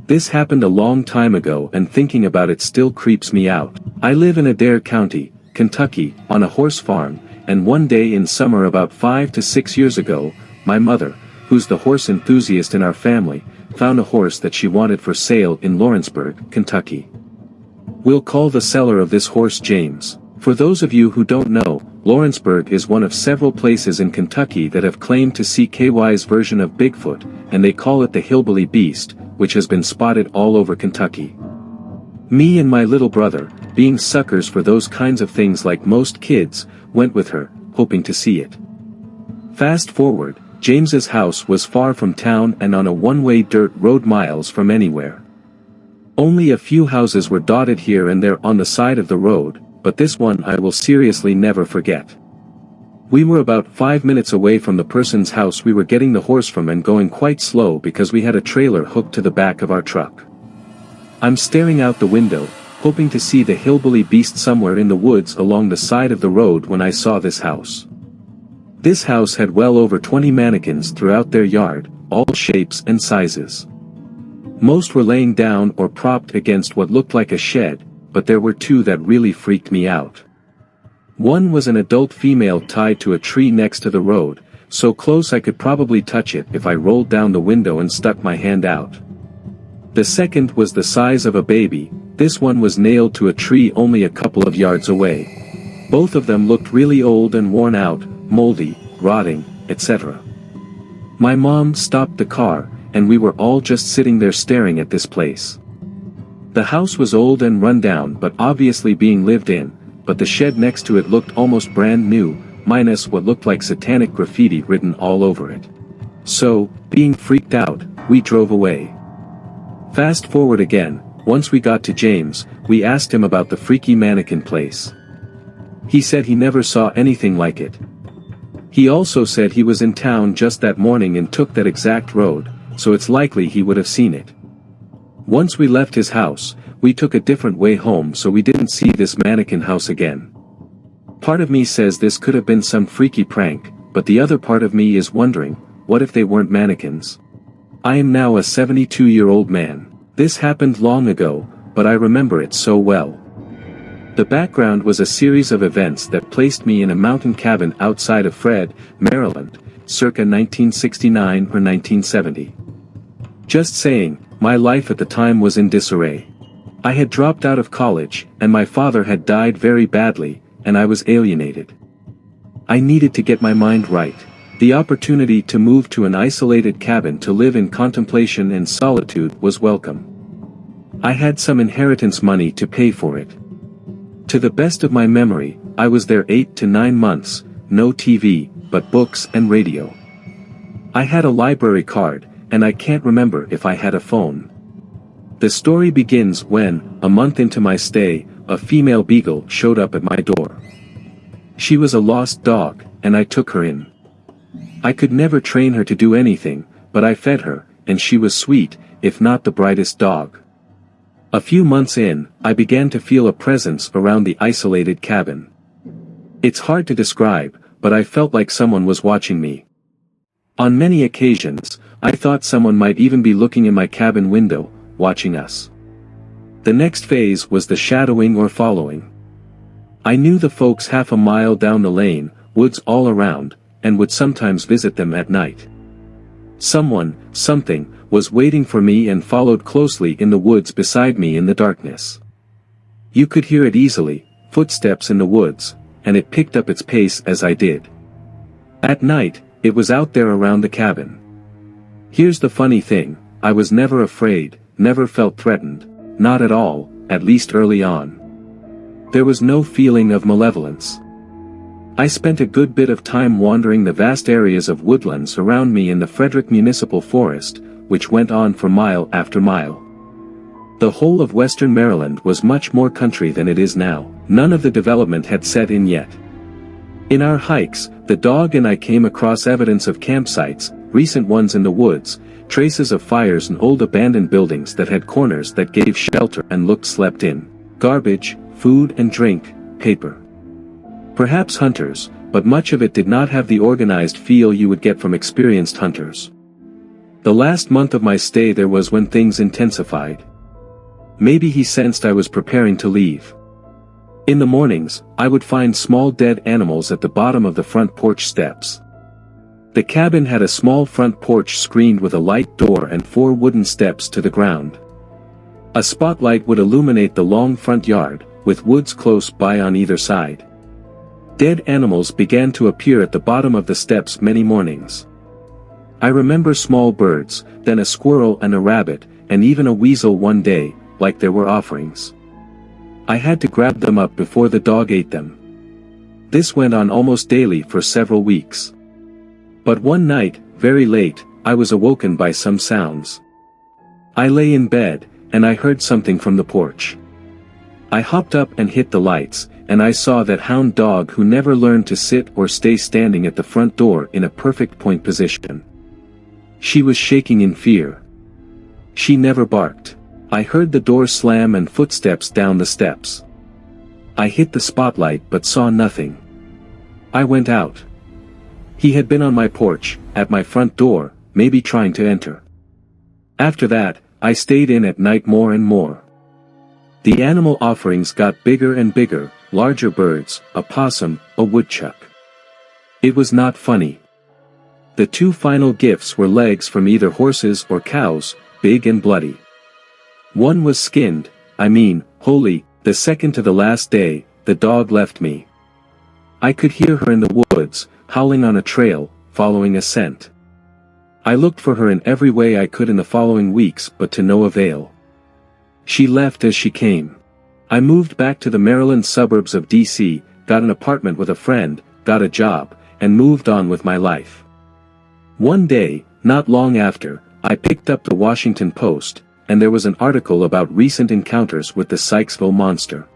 This happened a long time ago and thinking about it still creeps me out. I live in Adair County, Kentucky, on a horse farm, and one day in summer about 5 to 6 years ago, my mother, who's the horse enthusiast in our family, found a horse that she wanted for sale in Lawrenceburg, Kentucky. We'll call the seller of this horse James. For those of you who don't know, Lawrenceburg is one of several places in Kentucky that have claimed to see KY's version of Bigfoot, and they call it the hillbilly beast, which has been spotted all over Kentucky. Me and my little brother, being suckers for those kinds of things like most kids, went with her, hoping to see it. Fast forward, James's house was far from town and on a one-way dirt road miles from anywhere. Only a few houses were dotted here and there on the side of the road, but this one I will seriously never forget. We were about 5 minutes away from the person's house we were getting the horse from and going quite slow because we had a trailer hooked to the back of our truck. I'm staring out the window, hoping to see the hillbilly beast somewhere in the woods along the side of the road when I saw this house. This house had well over 20 mannequins throughout their yard, all shapes and sizes. Most were laying down or propped against what looked like a shed, but there were two that really freaked me out. One was an adult female tied to a tree next to the road, so close I could probably touch it if I rolled down the window and stuck my hand out. The second was the size of a baby. This one was nailed to a tree only a couple of yards away. Both of them looked really old and worn out, moldy, rotting, etc. My mom stopped the car, and we were all just sitting there staring at this place. The house was old and run down but obviously being lived in, but the shed next to it looked almost brand new, minus what looked like satanic graffiti written all over it. So, being freaked out, we drove away. Fast forward again, once we got to James, we asked him about the freaky mannequin place. He said he never saw anything like it. He also said he was in town just that morning and took that exact road, so it's likely he would have seen it. Once we left his house, we took a different way home so we didn't see this mannequin house again. Part of me says this could have been some freaky prank, but the other part of me is wondering, what if they weren't mannequins? I am now a 72-year-old man. This happened long ago, but I remember it so well. The background was a series of events that placed me in a mountain cabin outside of Fred, Maryland, circa 1969 or 1970. Just saying, my life at the time was in disarray. I had dropped out of college, and my father had died very badly, and I was alienated. I needed to get my mind right. The opportunity to move to an isolated cabin to live in contemplation and solitude was welcome. I had some inheritance money to pay for it. To the best of my memory, I was there 8 to 9 months, no TV, but books and radio. I had a library card, and I can't remember if I had a phone. The story begins when, a month into my stay, a female beagle showed up at my door. She was a lost dog, and I took her in. I could never train her to do anything, but I fed her, and she was sweet, if not the brightest dog. A few months in, I began to feel a presence around the isolated cabin. It's hard to describe, but I felt like someone was watching me. On many occasions, I thought someone might even be looking in my cabin window, watching us. The next phase was the shadowing or following. I knew the folks half a mile down the lane, woods all around, and would sometimes visit them at night. Someone, something, was waiting for me and followed closely in the woods beside me in the darkness. You could hear it easily, footsteps in the woods, and it picked up its pace as I did. At night, it was out there around the cabin. Here's the funny thing, I was never afraid, never felt threatened, not at all, at least early on. There was no feeling of malevolence. I spent a good bit of time wandering the vast areas of woodlands around me in the Frederick Municipal Forest, which went on for mile after mile. The whole of western Maryland was much more country than it is now. None of the development had set in yet. In our hikes, the dog and I came across evidence of campsites, recent ones in the woods, traces of fires and old abandoned buildings that had corners that gave shelter and looked slept in. Garbage, food and drink, paper. Perhaps hunters, but much of it did not have the organized feel you would get from experienced hunters. The last month of my stay there was when things intensified. Maybe he sensed I was preparing to leave. In the mornings, I would find small dead animals at the bottom of the front porch steps. The cabin had a small front porch screened with a light door and 4 wooden steps to the ground. A spotlight would illuminate the long front yard, with woods close by on either side. Dead animals began to appear at the bottom of the steps many mornings. I remember small birds, then a squirrel and a rabbit, and even a weasel one day, like there were offerings. I had to grab them up before the dog ate them. This went on almost daily for several weeks. But one night, very late, I was awoken by some sounds. I lay in bed, and I heard something from the porch. I hopped up and hit the lights, and I saw that hound dog who never learned to sit or stay standing at the front door in a perfect point position. She was shaking in fear. She never barked. I heard the door slam and footsteps down the steps. I hit the spotlight but saw nothing. I went out. He had been on my porch, at my front door, maybe trying to enter. After that, I stayed in at night more and more. The animal offerings got bigger and bigger, larger birds, a possum, a woodchuck. It was not funny. The 2 final gifts were legs from either horses or cows, big and bloody. One was skinned, holy. The second to the last day, the dog left me. I could hear her in the woods, howling on a trail, following a scent. I looked for her in every way I could in the following weeks but to no avail. She left as she came. I moved back to the Maryland suburbs of D.C., got an apartment with a friend, got a job, and moved on with my life. One day, not long after, I picked up the Washington Post, and there was an article about recent encounters with the Sykesville monster.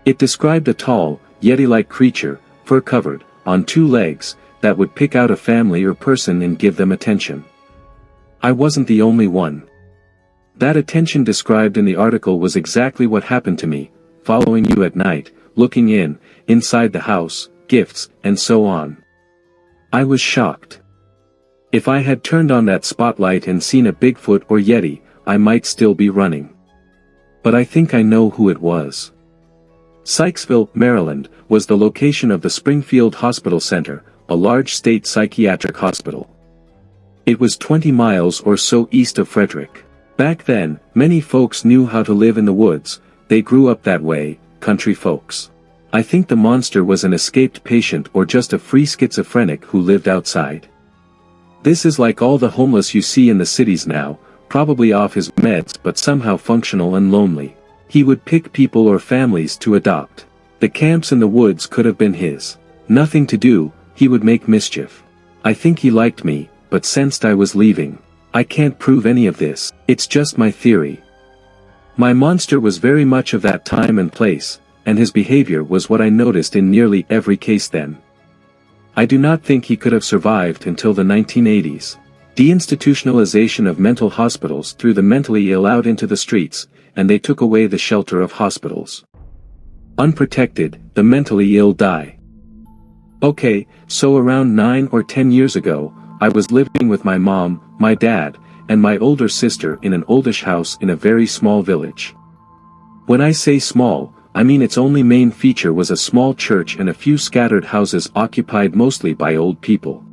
It described a tall, yeti-like creature, fur-covered, on 2 legs, that would pick out a family or person and give them attention. I wasn't the only one. That attention described in the article was exactly what happened to me, following you at night, looking inside the house, gifts, and so on. I was shocked. If I had turned on that spotlight and seen a Bigfoot or Yeti, I might still be running. But I think I know who it was. Sykesville, Maryland, was the location of the Springfield Hospital Center, a large state psychiatric hospital. It was 20 miles or so east of Frederick. Back then, many folks knew how to live in the woods, they grew up that way, country folks. I think the monster was an escaped patient or just a free schizophrenic who lived outside. This is like all the homeless you see in the cities now, probably off his meds but somehow functional and lonely. He would pick people or families to adopt. The camps in the woods could have been his. Nothing to do, he would make mischief. I think he liked me, but sensed I was leaving. I can't prove any of this, it's just my theory. My monster was very much of that time and place, and his behavior was what I noticed in nearly every case then. I do not think he could have survived until the 1980s. Deinstitutionalization of mental hospitals threw the mentally ill out into the streets, and they took away the shelter of hospitals. Unprotected, the mentally ill die. Okay, so around 9 or 10 years ago, I was living with my mom, my dad, and my older sister in an oldish house in a very small village. When I say small, I mean its only main feature was a small church and a few scattered houses occupied mostly by old people.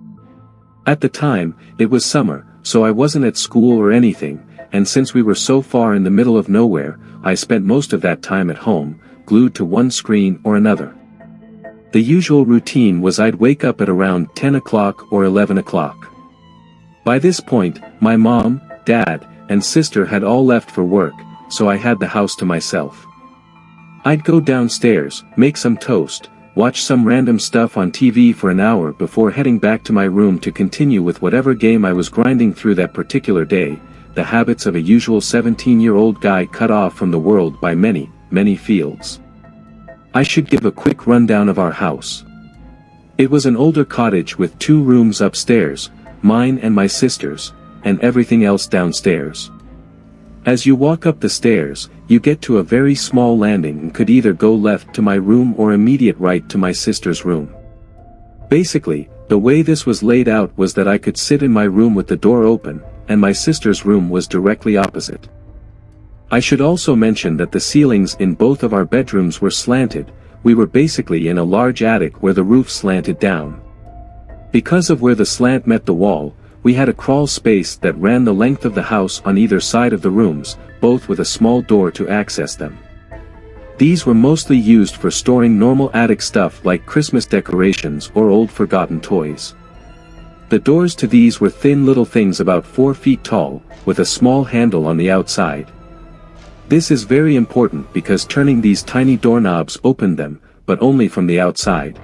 At the time, it was summer, so I wasn't at school or anything, and since we were so far in the middle of nowhere, I spent most of that time at home, glued to one screen or another. The usual routine was I'd wake up at around 10 o'clock or 11 o'clock. By this point, my mom, dad, and sister had all left for work, so I had the house to myself. I'd go downstairs, make some toast, watch some random stuff on TV for an hour before heading back to my room to continue with whatever game I was grinding through that particular day, the habits of a usual 17-year-old guy cut off from the world by many, many fields. I should give a quick rundown of our house. It was an older cottage with 2 rooms upstairs, mine and my sister's, and everything else downstairs. As you walk up the stairs, you get to a very small landing and could either go left to my room or immediate right to my sister's room. Basically, the way this was laid out was that I could sit in my room with the door open, and my sister's room was directly opposite. I should also mention that the ceilings in both of our bedrooms were slanted. We were basically in a large attic where the roof slanted down. Because of where the slant met the wall, we had a crawl space that ran the length of the house on either side of the rooms, both with a small door to access them. These were mostly used for storing normal attic stuff like Christmas decorations or old forgotten toys. The doors to these were thin little things about 4 feet tall, with a small handle on the outside. This is very important because turning these tiny doorknobs opened them, but only from the outside.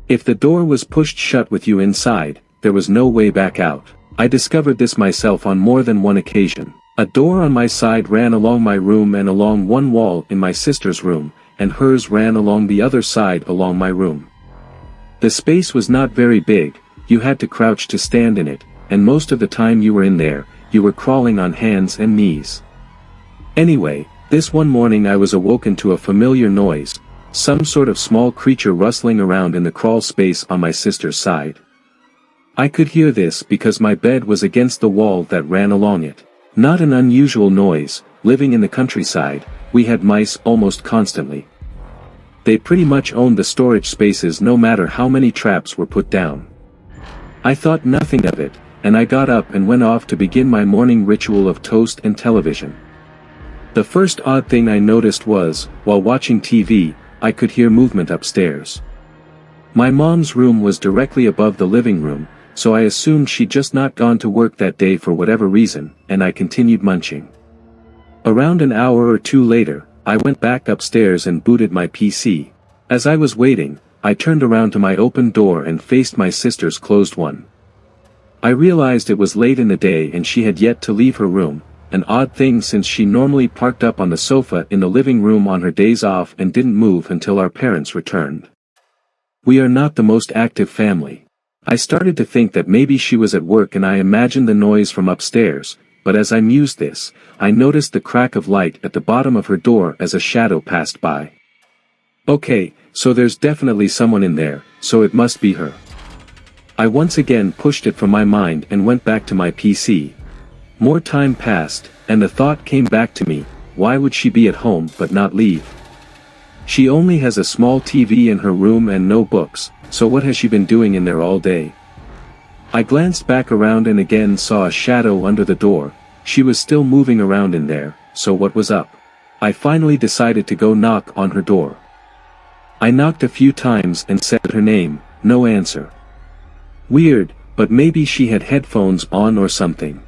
If the door was pushed shut with you inside, there was no way back out. I discovered this myself on more than one occasion. A door on my side ran along my room and along one wall in my sister's room, and hers ran along the other side along my room. The space was not very big, you had to crouch to stand in it, and most of the time you were in there, you were crawling on hands and knees. Anyway, this one morning I was awoken to a familiar noise, some sort of small creature rustling around in the crawl space on my sister's side. I could hear this because my bed was against the wall that ran along it. Not an unusual noise. Living in the countryside, we had mice almost constantly. They pretty much owned the storage spaces no matter how many traps were put down. I thought nothing of it, and I got up and went off to begin my morning ritual of toast and television. The first odd thing I noticed was, while watching TV, I could hear movement upstairs. My mom's room was directly above the living room, so I assumed she'd just not gone to work that day for whatever reason, and I continued munching. Around an hour or two later, I went back upstairs and booted my PC. As I was waiting, I turned around to my open door and faced my sister's closed one. I realized it was late in the day and she had yet to leave her room, an odd thing since she normally parked up on the sofa in the living room on her days off and didn't move until our parents returned. We are not the most active family. I started to think that maybe she was at work and I imagined the noise from upstairs, but as I mused this, I noticed the crack of light at the bottom of her door as a shadow passed by. Okay, so there's definitely someone in there, so it must be her. I once again pushed it from my mind and went back to my PC. More time passed, and the thought came back to me, why would she be at home but not leave? She only has a small TV in her room and no books, so what has she been doing in there all day? I glanced back around and again saw a shadow under the door. She was still moving around in there, so what was up? I finally decided to go knock on her door. I knocked a few times and said her name, no answer. Weird, but maybe she had headphones on or something.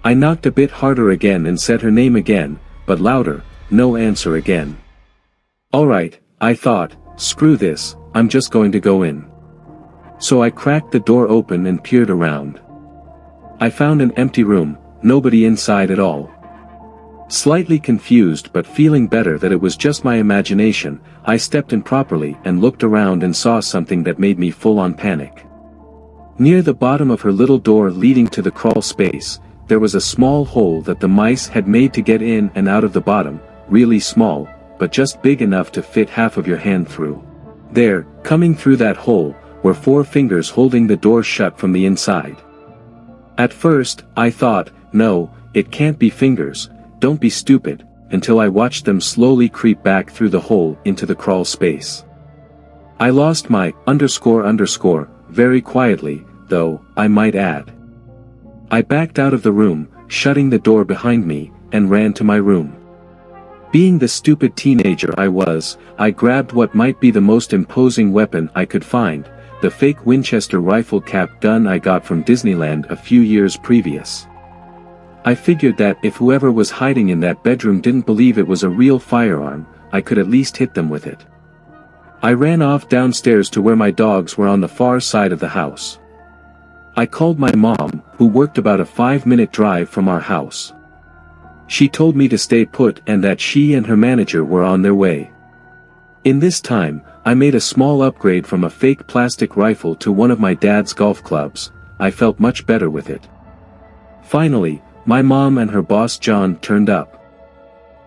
I knocked a bit harder again and said her name again, but louder, no answer again. Alright, I thought, screw this, I'm just going to go in. So I cracked the door open and peered around. I found an empty room, nobody inside at all. Slightly confused but feeling better that it was just my imagination, I stepped in properly and looked around and saw something that made me full-on panic. Near the bottom of her little door leading to the crawl space, there was a small hole that the mice had made to get in and out of the bottom, really small, but just big enough to fit half of your hand through. There, coming through that hole, were 4 fingers holding the door shut from the inside. At first, I thought, no, it can't be fingers, don't be stupid, until I watched them slowly creep back through the hole into the crawl space. I lost my __ very quietly, though, I might add. I backed out of the room, shutting the door behind me, and ran to my room. Being the stupid teenager I was, I grabbed what might be the most imposing weapon I could find, the fake Winchester rifle cap gun I got from Disneyland a few years previous. I figured that if whoever was hiding in that bedroom didn't believe it was a real firearm, I could at least hit them with it. I ran off downstairs to where my dogs were on the far side of the house. I called my mom, who worked about a 5-minute drive from our house. She told me to stay put and that she and her manager were on their way. In this time, I made a small upgrade from a fake plastic rifle to one of my dad's golf clubs. I felt much better with it. Finally, my mom and her boss John turned up.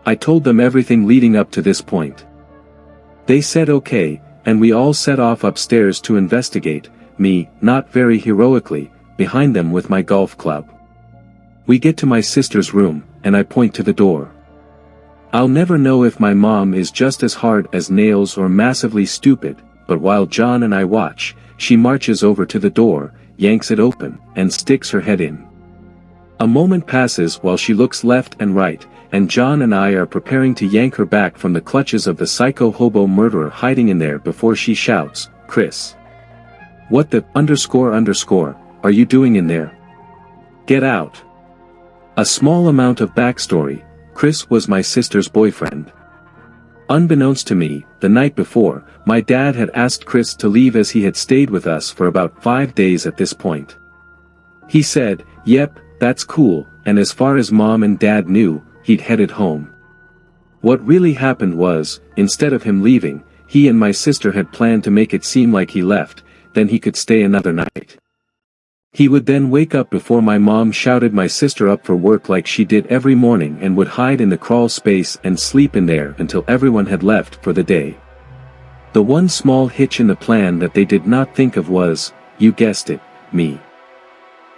I told them everything leading up to this point. They said okay, and we all set off upstairs to investigate, me, not very heroically, behind them with my golf club. We get to my sister's room, and I point to the door. I'll never know if my mom is just as hard as nails or massively stupid, but while John and I watch, she marches over to the door, yanks it open, and sticks her head in. A moment passes while she looks left and right, and John and I are preparing to yank her back from the clutches of the psycho hobo murderer hiding in there before she shouts, "Chris! What the __, are you doing in there? Get out!" A small amount of backstory: Chris was my sister's boyfriend. Unbeknownst to me, the night before, my dad had asked Chris to leave as he had stayed with us for about 5 days at this point. He said, "Yep, that's cool," and as far as mom and dad knew, he'd headed home. What really happened was, instead of him leaving, he and my sister had planned to make it seem like he left, then he could stay another night. He would then wake up before my mom shouted my sister up for work like she did every morning and would hide in the crawl space and sleep in there until everyone had left for the day. The one small hitch in the plan that they did not think of was, you guessed it, me.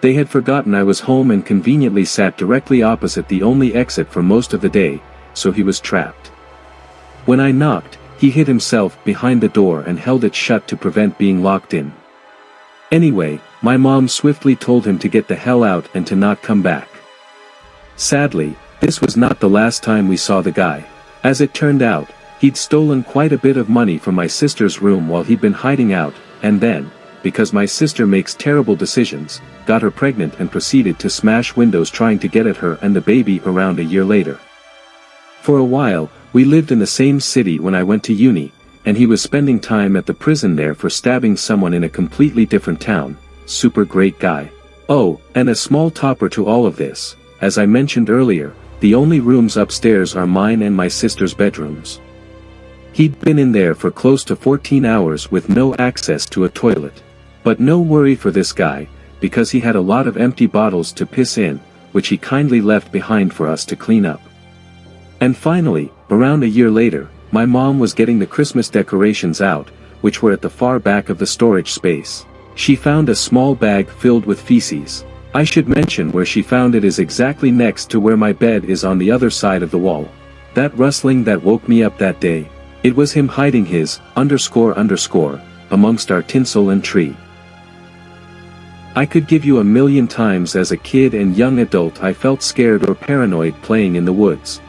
They had forgotten I was home and conveniently sat directly opposite the only exit for most of the day, so he was trapped. When I knocked, he hid himself behind the door and held it shut to prevent being locked in. Anyway, my mom swiftly told him to get the hell out and to not come back. Sadly, this was not the last time we saw the guy. As it turned out, he'd stolen quite a bit of money from my sister's room while he'd been hiding out, and then, because my sister makes terrible decisions, got her pregnant and proceeded to smash windows trying to get at her and the baby around a year later. For a while, we lived in the same city when I went to uni, and he was spending time at the prison there for stabbing someone in a completely different town. Super great guy. Oh, and a small topper to all of this, as I mentioned earlier, the only rooms upstairs are mine and my sister's bedrooms. He'd been in there for close to 14 hours with no access to a toilet. But no worry for this guy, because he had a lot of empty bottles to piss in, which he kindly left behind for us to clean up. And finally, around a year later, my mom was getting the Christmas decorations out, which were at the far back of the storage space. She found a small bag filled with feces. I should mention where she found it is exactly next to where my bed is on the other side of the wall. That rustling that woke me up that day. It was him hiding his __, amongst our tinsel and tree. I could give you a million times as a kid and young adult I felt scared or paranoid playing in the woods.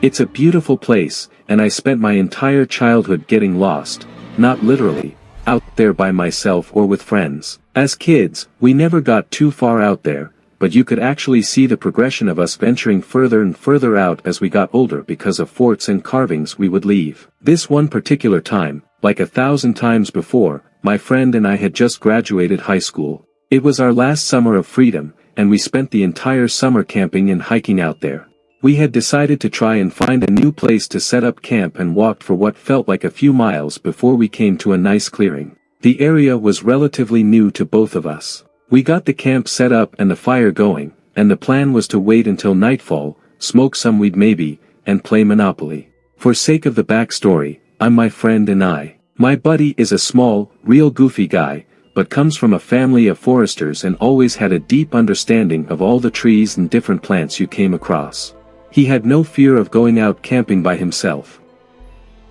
It's a beautiful place, and I spent my entire childhood getting lost, not literally, out there by myself or with friends. As kids, we never got too far out there, but you could actually see the progression of us venturing further and further out as we got older because of forts and carvings we would leave. This one particular time, like 1,000 times before, my friend and I had just graduated high school. It was our last summer of freedom, and we spent the entire summer camping and hiking out there. We had decided to try and find a new place to set up camp and walked for what felt like a few miles before we came to a nice clearing. The area was relatively new to both of us. We got the camp set up and the fire going, and the plan was to wait until nightfall, smoke some weed maybe, and play Monopoly. For sake of the backstory, I'm my friend and I. My buddy is a small, real goofy guy, but comes from a family of foresters and always had a deep understanding of all the trees and different plants you came across. He had no fear of going out camping by himself.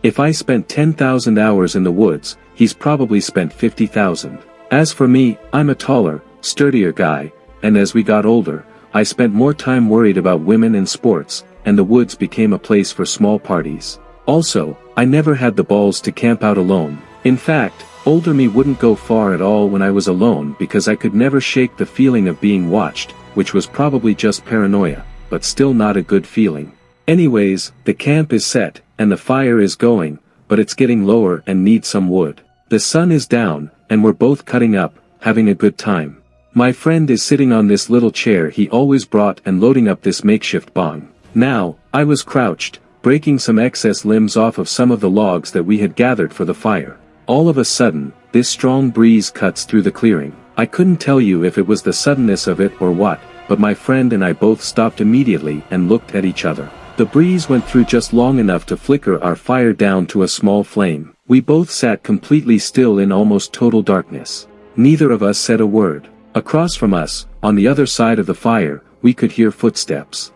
If I spent 10,000 hours in the woods, he's probably spent 50,000. As for me, I'm a taller, sturdier guy, and as we got older, I spent more time worried about women and sports, and the woods became a place for small parties. Also, I never had the balls to camp out alone. In fact, older me wouldn't go far at all when I was alone because I could never shake the feeling of being watched, which was probably just paranoia, but still not a good feeling. Anyways, the camp is set, and the fire is going, but it's getting lower and needs some wood. The sun is down, and we're both cutting up, having a good time. My friend is sitting on this little chair he always brought and loading up this makeshift bong. Now, I was crouched, breaking some excess limbs off of some of the logs that we had gathered for the fire. All of a sudden, this strong breeze cuts through the clearing. I couldn't tell you if it was the suddenness of it or what, but my friend and I both stopped immediately and looked at each other. The breeze went through just long enough to flicker our fire down to a small flame. We both sat completely still in almost total darkness. Neither of us said a word. Across from us, on the other side of the fire, we could hear footsteps.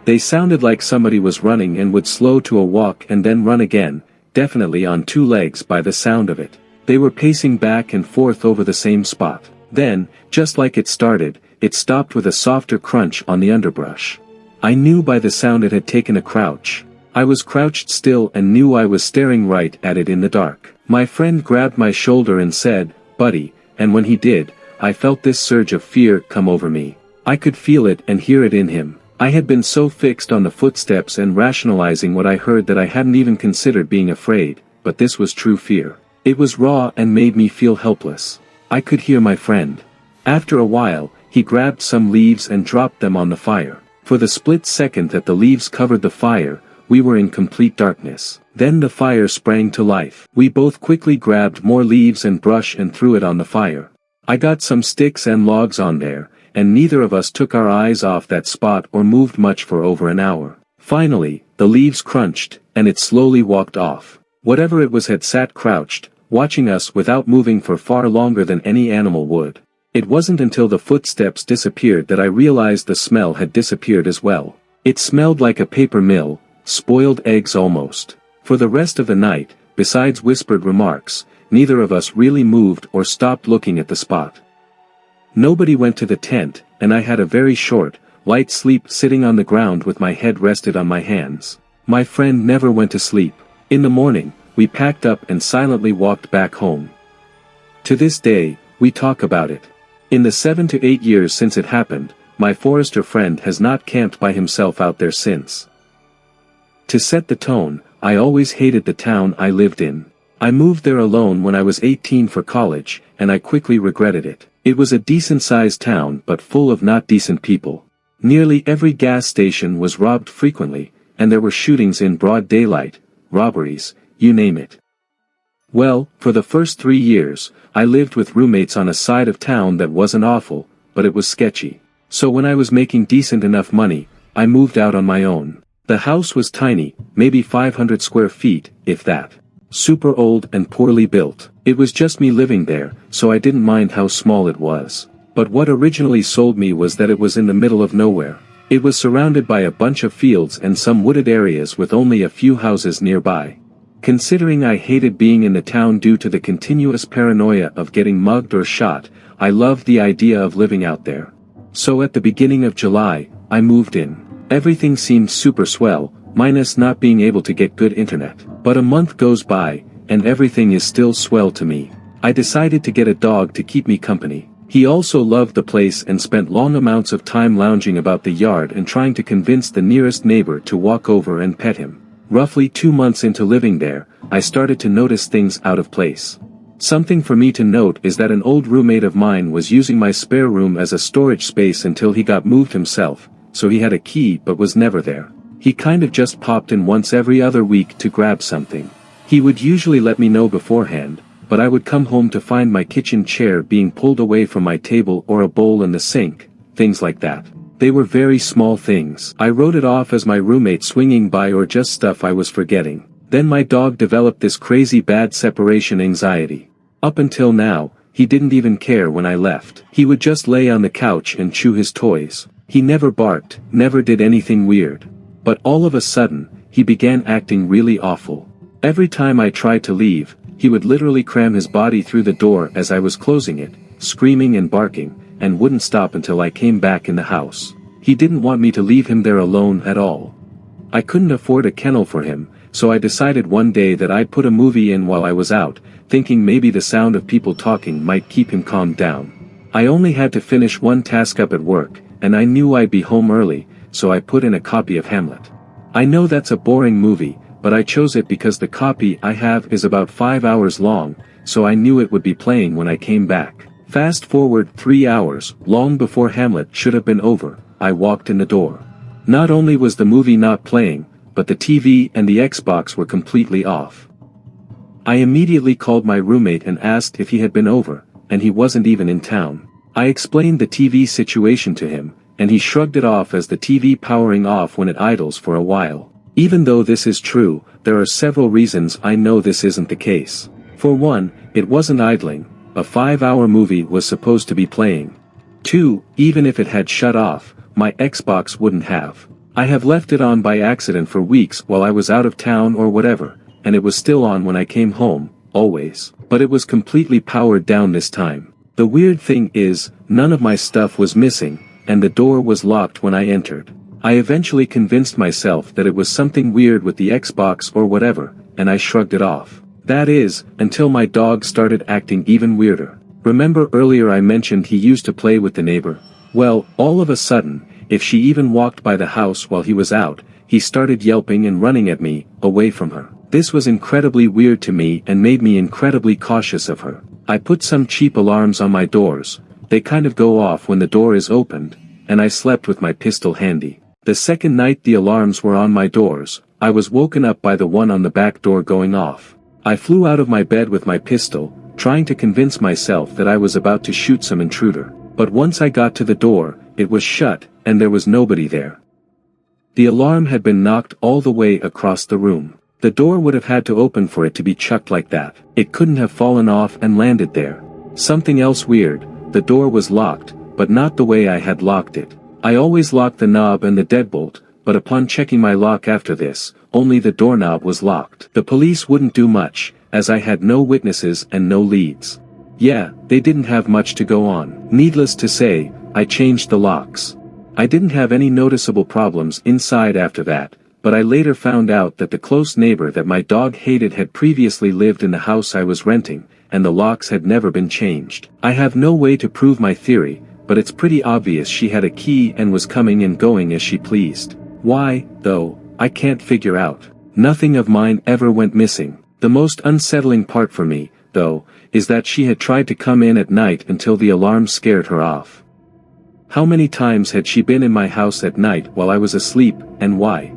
They sounded like somebody was running and would slow to a walk and then run again, definitely on two legs by the sound of it. They were pacing back and forth over the same spot. Then, just like it started, it stopped with a softer crunch on the underbrush. I knew by the sound it had taken a crouch. I was crouched still and knew I was staring right at it in the dark. My friend grabbed my shoulder and said, "Buddy," and when he did, I felt this surge of fear come over me. I could feel it and hear it in him. I had been so fixed on the footsteps and rationalizing what I heard that I hadn't even considered being afraid, but this was true fear. It was raw and made me feel helpless. I could hear my friend. After a while, he grabbed some leaves and dropped them on the fire. For the split second that the leaves covered the fire, we were in complete darkness. Then the fire sprang to life. We both quickly grabbed more leaves and brush and threw it on the fire. I got some sticks and logs on there, and neither of us took our eyes off that spot or moved much for over an hour. Finally, the leaves crunched, and it slowly walked off. Whatever it was had sat crouched, watching us without moving for far longer than any animal would. It wasn't until the footsteps disappeared that I realized the smell had disappeared as well. It smelled like a paper mill, spoiled eggs almost. For the rest of the night, besides whispered remarks, neither of us really moved or stopped looking at the spot. Nobody went to the tent, and I had a very short, light sleep sitting on the ground with my head rested on my hands. My friend never went to sleep. In the morning, we packed up and silently walked back home. To this day, we talk about it. In the 7 to 8 years since it happened, my forester friend has not camped by himself out there since. To set the tone, I always hated the town I lived in. I moved there alone when I was 18 for college, and I quickly regretted it. It was a decent-sized town but full of not decent people. Nearly every gas station was robbed frequently, and there were shootings in broad daylight, robberies, you name it. Well, for the first 3 years, I lived with roommates on a side of town that wasn't awful, but it was sketchy. So when I was making decent enough money, I moved out on my own. The house was tiny, maybe 500 square feet, if that. Super old and poorly built. It was just me living there, so I didn't mind how small it was. But what originally sold me was that it was in the middle of nowhere. It was surrounded by a bunch of fields and some wooded areas with only a few houses nearby. Considering I hated being in the town due to the continuous paranoia of getting mugged or shot, I loved the idea of living out there. So at the beginning of July, I moved in. Everything seemed super swell, minus not being able to get good internet. But a month goes by, and everything is still swell to me. I decided to get a dog to keep me company. He also loved the place and spent long amounts of time lounging about the yard and trying to convince the nearest neighbor to walk over and pet him. Roughly 2 months into living there, I started to notice things out of place. Something for me to note is that an old roommate of mine was using my spare room as a storage space until he got moved himself, so he had a key but was never there. He kind of just popped in once every other week to grab something. He would usually let me know beforehand, but I would come home to find my kitchen chair being pulled away from my table or a bowl in the sink, things like that. They were very small things. I wrote it off as my roommate swinging by or just stuff I was forgetting. Then my dog developed this crazy bad separation anxiety. Up until now, he didn't even care when I left. He would just lay on the couch and chew his toys. He never barked, never did anything weird. But all of a sudden, he began acting really awful. Every time I tried to leave, he would literally cram his body through the door as I was closing it, screaming and barking, and wouldn't stop until I came back in the house. He didn't want me to leave him there alone at all. I couldn't afford a kennel for him, so I decided one day that I'd put a movie in while I was out, thinking maybe the sound of people talking might keep him calmed down. I only had to finish one task up at work, and I knew I'd be home early, so I put in a copy of Hamlet. I know that's a boring movie, but I chose it because the copy I have is about 5 hours long, so I knew it would be playing when I came back. Fast forward 3 hours, long before Hamlet should have been over, I walked in the door. Not only was the movie not playing, but the TV and the Xbox were completely off. I immediately called my roommate and asked if he had been over, and he wasn't even in town. I explained the TV situation to him, and he shrugged it off as the TV powering off when it idles for a while. Even though this is true, there are several reasons I know this isn't the case. For one, it wasn't idling, a 5-hour movie was supposed to be playing. 2, even if it had shut off, my Xbox wouldn't have. I have left it on by accident for weeks while I was out of town or whatever, and it was still on when I came home, always. But it was completely powered down this time. The weird thing is, none of my stuff was missing, and the door was locked when I entered. I eventually convinced myself that it was something weird with the Xbox or whatever, and I shrugged it off. That is, until my dog started acting even weirder. Remember earlier I mentioned he used to play with the neighbor? Well, all of a sudden, if she even walked by the house while he was out, he started yelping and running at me, away from her. This was incredibly weird to me and made me incredibly cautious of her. I put some cheap alarms on my doors. They kind of go off when the door is opened, and I slept with my pistol handy. The second night the alarms were on my doors, I was woken up by the one on the back door going off. I flew out of my bed with my pistol, trying to convince myself that I was about to shoot some intruder. But once I got to the door, it was shut, and there was nobody there. The alarm had been knocked all the way across the room. The door would have had to open for it to be chucked like that. It couldn't have fallen off and landed there. Something else weird, the door was locked, but not the way I had locked it. I always locked the knob and the deadbolt, but upon checking my lock after this, only the doorknob was locked. The police wouldn't do much, as I had no witnesses and no leads. Yeah, they didn't have much to go on. Needless to say, I changed the locks. I didn't have any noticeable problems inside after that, but I later found out that the close neighbor that my dog hated had previously lived in the house I was renting, and the locks had never been changed. I have no way to prove my theory, but it's pretty obvious she had a key and was coming and going as she pleased. Why, though, I can't figure out. Nothing of mine ever went missing. The most unsettling part for me, though, is that she had tried to come in at night until the alarm scared her off. How many times had she been in my house at night while I was asleep, and why?